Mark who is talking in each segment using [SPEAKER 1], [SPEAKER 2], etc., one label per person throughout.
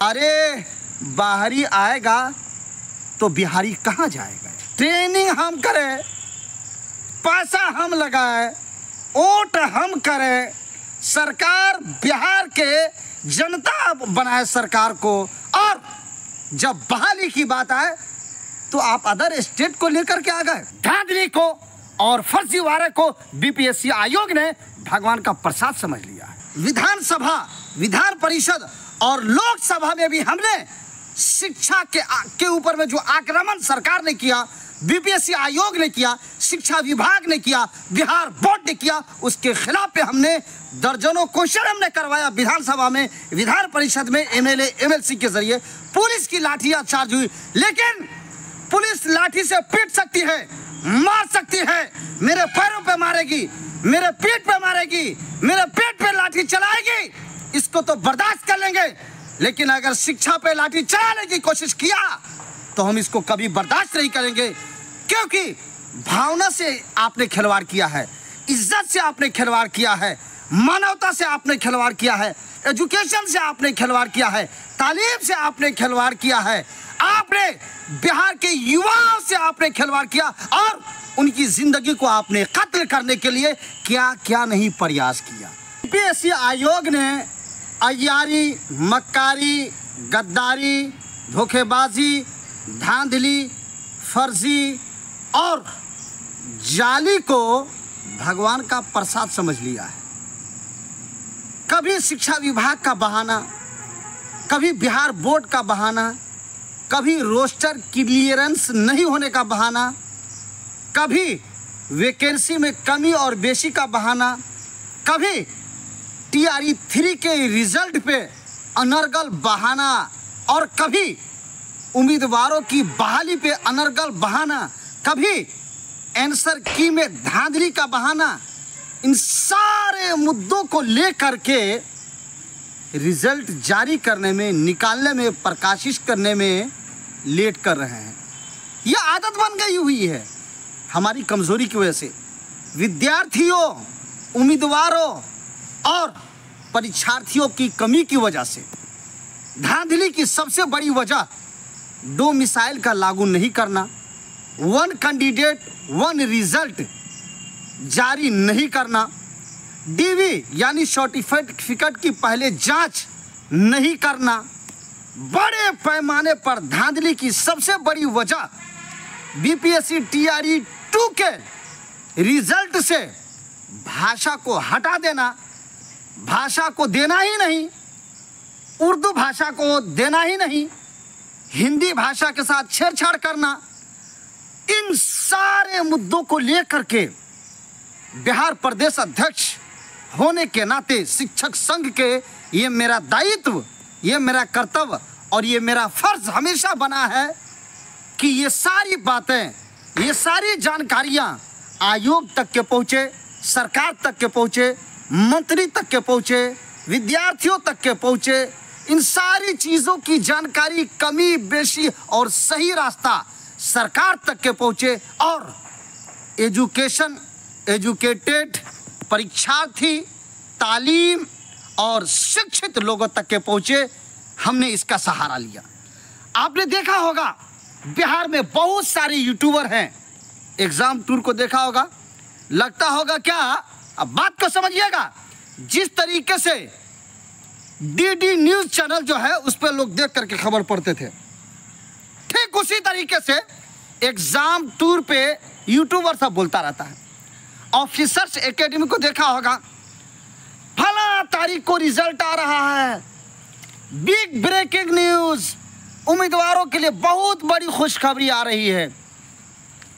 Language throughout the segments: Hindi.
[SPEAKER 1] अरे बाहरी आएगा तो बिहारी कहाँ जाएगा। ट्रेनिंग हम करें, पैसा हम लगाए, वोट हम करें, सरकार बिहार के जनता बनाए सरकार को, और जब बहाली की बात आए तो आप अदर स्टेट को लेकर के आ गए। धांधली को और फर्जीवाड़े को बीपीएससी आयोग ने भगवान का प्रसाद समझ लिया है। विधानसभा, विधान परिषद और लोकसभा में भी हमने शिक्षा के ऊपर में जो आक्रमण सरकार ने किया, बीपीएससी आयोग ने किया, शिक्षा विभाग ने किया, बिहार बोर्ड ने किया, उसके खिलाफ पे हमने दर्जनों क्वेश्चन हमने करवाया विधानसभा में, विधान परिषद में, एमएलए एमएलसी के जरिए। पुलिस की लाठियां चार्ज हुई, लेकिन पुलिस लाठी से पीट सकती है, मार सकती है, मेरे पैरों पे मारेगी, मेरे पीठ पे मारेगी, मेरे पेट पे लाठी चलाएगी, इसको तो बर्दाश्त कर लेंगे। लेकिन अगर शिक्षा पे लाठी चलाने की कोशिश किया तो हम इसको कभी बर्दाश्त नहीं करेंगे, क्योंकि भावना से आपने खिलवाड़ किया है, इज्जत से आपने खिलवाड़ किया है, मानवता से आपने खिलवाड़ किया है, एजुकेशन से आपने खिलवाड़ किया है, तालीम से आपने खिलवाड़ किया है, आपने बिहार के युवाओं से आपने खिलवाड़ किया और उनकी जिंदगी को आपने कत्ल करने के लिए क्या क्या नहीं प्रयास किया। बीपीएससी आयोग ने अय्यारी, मक्कारी, गद्दारी, धोखेबाजी, धांधली, फर्जी और जाली को भगवान का प्रसाद समझ लिया है। कभी शिक्षा विभाग का बहाना, कभी बिहार बोर्ड का बहाना, कभी रोस्टर क्लियरेंस नहीं होने का बहाना, कभी वैकेंसी में कमी और बेशी का बहाना, कभी टीआरई 3 के रिजल्ट पे अनर्गल बहाना, और कभी उम्मीदवारों की बहाली पे अनर्गल बहाना, कभी आंसर की में धांधली का बहाना। इन सारे मुद्दों को लेकर के रिजल्ट जारी करने में, निकालने में, प्रकाशित करने में लेट कर रहे हैं। यह आदत बन गई हुई है हमारी कमजोरी की वजह से। विद्यार्थियों, उम्मीदवारों और परीक्षार्थियों की कमी की वजह से। धांधली की सबसे बड़ी वजह डोमिसाइल का लागू नहीं करना, वन कैंडिडेट वन रिजल्ट जारी नहीं करना, डीवी यानी सर्टिफिकेट की पहले जांच नहीं करना। बड़े पैमाने पर धांधली की सबसे बड़ी वजह बीपीएससी टीआरई 2 के रिजल्ट से भाषा को हटा देना, भाषा को देना ही नहीं, उर्दू भाषा को देना ही नहीं, हिंदी भाषा के साथ छेड़छाड़ करना। इन सारे मुद्दों को लेकर के बिहार प्रदेश अध्यक्ष होने के नाते शिक्षक संघ के ये मेरा दायित्व, ये मेरा कर्तव्य और ये मेरा फर्ज हमेशा बना है कि ये सारी बातें, ये सारी जानकारियां आयोग तक के पहुँचे, सरकार तक के पहुँचे, मंत्री तक के पहुँचे, विद्यार्थियों तक के पहुँचे। इन सारी चीज़ों की जानकारी, कमी बेशी और सही रास्ता सरकार तक के पहुँचे और एजुकेटेड परीक्षार्थी, तालीम और शिक्षित लोगों तक के पहुँचे। हमने इसका सहारा लिया। आपने देखा होगा बिहार में बहुत सारे यूट्यूबर हैं। एग्जाम टूर को देखा होगा, लगता होगा क्या, अब बात को समझिएगा, जिस तरीके से डीडी न्यूज चैनल जो है उस पर लोग देख करके खबर पढ़ते थे, ठीक उसी तरीके से एग्जाम टूर पे यूट्यूबर सब बोलता रहता है। ऑफिसर्स एकेडमी को देखा होगा, फला तारीख को रिजल्ट आ रहा है, बिग ब्रेकिंग न्यूज, उम्मीदवारों के लिए बहुत बड़ी खुशखबरी आ रही है।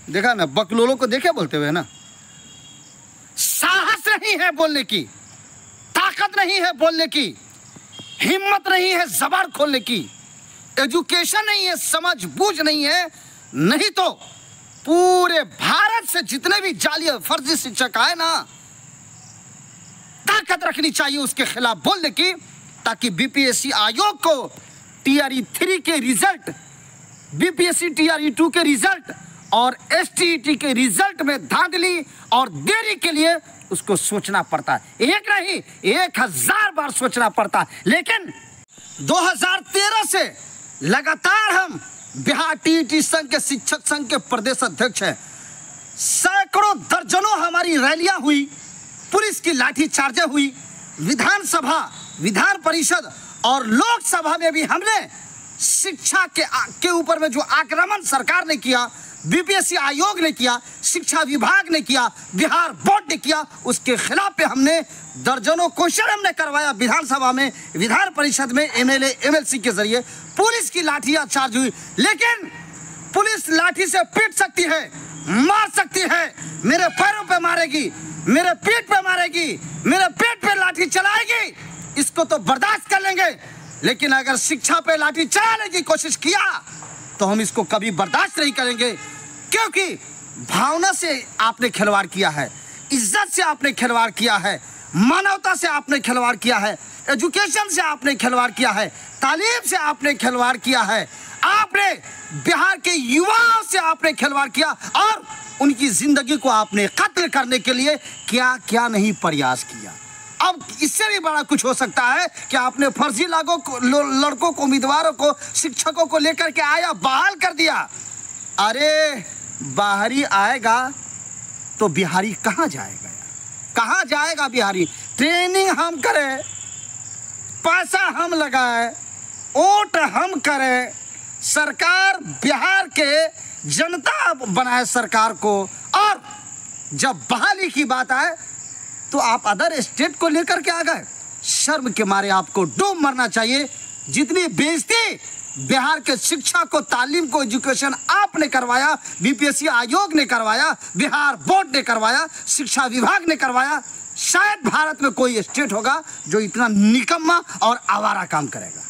[SPEAKER 1] देखा ना, बकलोलों को देखे बोलते हुए ना, साहस नहीं है बोलने की, ताकत नहीं है बोलने की, हिम्मत नहीं है जबान खोलने की, एजुकेशन नहीं है, समझ बूझ नहीं है, नहीं तो पूरे भारत से जितने भी जाली फर्जी शिक्षक आए ना, ताकत रखनी चाहिए उसके खिलाफ बोलने की, ताकि बीपीएससी आयोग को टीआरई 3 के रिजल्ट, बीपीएससी टीआरई 2 के रिजल्ट और एसटीईटी के रिजल्ट में धांधली और देरी के लिए उसको सोचना पड़ता है। एक नहीं, 1000 बार सोचना पड़ता है। लेकिन 2013 से लगातार हम बिहार टीईटी संघ के शिक्षक संघ के प्रदेश अध्यक्ष हैं। सैकड़ों दर्जनों हमारी रैलियां हुई, पुलिस की लाठीचार्जें हुई, विधानसभा, विधान परिषद और लोकसभा में भी हमने शिक्षा के ऊपर में जो आक्रमण सरकार ने किया, बीपीएससी आयोग ने किया, शिक्षा विभाग ने किया, बिहार बोर्ड ने किया, उसके खिलाफ पे हमने दर्जनों क्वेश्चन हमने करवाया विधानसभा में, विधान परिषद में, एमएलए एमएलसी के जरिए। पुलिस की लाठियां चार्ज हुई, लेकिन पुलिस लाठी से पीट सकती है, मार सकती है, मेरे पैरों पे मारेगी, मेरे पीठ पे मारेगी, मेरे पेट पे लाठी चलाएगी, इसको तो बर्दाश्त कर लेंगे। लेकिन अगर शिक्षा पे लाठी चलाने की कोशिश किया तो हम इसको कभी बर्दाश्त नहीं करेंगे, क्योंकि भावना से आपने खिलवाड़ किया है, इज्जत से आपने खिलवाड़ किया है, मानवता से आपने खिलवाड़ किया है, एजुकेशन से आपने खिलवाड़ किया है, तालीम से आपने खिलवाड़ किया है, आपने बिहार के युवाओं से आपने खिलवाड़ किया और उनकी जिंदगी को आपने कत्ल करने के लिए क्या क्या नहीं प्रयास किया। अब इससे भी बड़ा कुछ हो सकता है कि आपने फर्जी लड़कों को, उम्मीदवारों को, शिक्षकों को लेकर के आया, बहाल कर दिया। अरे बाहरी आएगा तो बिहारी कहाँ जाएगा यार, कहाँ जाएगा बिहारी? ट्रेनिंग हम करें, पैसा हम लगाए, वोट हम करें, सरकार बिहार के जनता बनाए सरकार को, और जब बहाली की बात आए तो आप अदर स्टेट को लेकर के आ गए। शर्म के मारे आपको डूब मरना चाहिए। जितनी बेइज्जती बिहार के शिक्षा को, तालीम को, एजुकेशन आपने करवाया, बीपीएससी आयोग ने करवाया, बिहार बोर्ड ने करवाया, शिक्षा विभाग ने करवाया, शायद भारत में कोई स्टेट होगा जो इतना निकम्मा और आवारा काम करेगा।